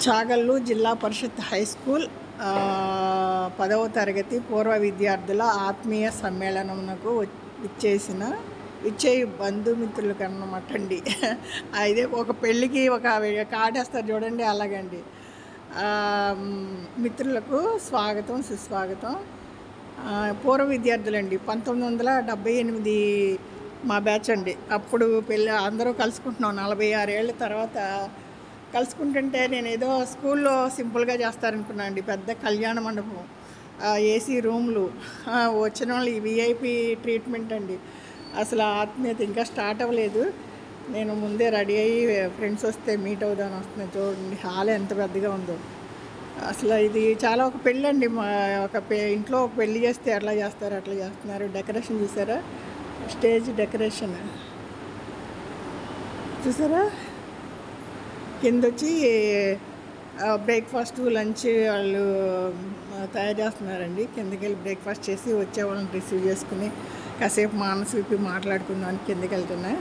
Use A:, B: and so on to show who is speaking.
A: చాగల్లు జిల్లా పరిషత్ high school 10వ తరగతి పూర్వ విద్యార్థుల ఆత్మీయ సమ్మేళనమునకు ఇచ్చే బంధుమిత్రులకు అన్నమాట అండి. అయితే ఒక పెళ్ళికి ఒక కార్డేస్తారు చూడండి, అలాగండి. మిత్రులకు స్వాగతం, సుస్వాగతం. పూర్వ విద్యార్థులండి, 1978 మా బ్యాచ్ అండి. అప్పుడు పెళ్ళి అందరూ కలుసుకుంటున్నాం. 46 ఏళ్ళ తర్వాత కలుసుకుంటుంటే నేను ఏదో స్కూల్లో సింపుల్గా చేస్తారనుకున్నాను అండి. పెద్ద కళ్యాణ మండపం, ఏసీ రూమ్లు, వచ్చిన వాళ్ళు విఐపి ట్రీట్మెంట్ అండి. అసలు ఆత్మీయత ఇంకా స్టార్ట్ అవ్వలేదు. నేను ముందే రెడీ అయ్యి ఫ్రెండ్స్ వస్తే మీట్ అవుదామని వస్తున్నాను. చూడండి హాల్ ఎంత పెద్దగా ఉందో. అసలు ఇది చాలా ఒక పెళ్ళి అండి. ఇంట్లో ఒక పెళ్ళి చేస్తే ఎట్లా చేస్తారు అట్లా చేస్తున్నారు. డెకరేషన్ చూసారా, స్టేజ్ డెకరేషన్ చూసారా. కింద వచ్చి బ్రేక్ఫాస్ట్, లంచ్ వాళ్ళు తయారు చేస్తున్నారండి. కిందకి వెళ్ళి బ్రేక్ఫాస్ట్ చేసి వచ్చే వాళ్ళని రిసీవ్ చేసుకుని కాసేపు మానసు విప్పి మాట్లాడుకుందామని కిందకి వెళ్తున్నా.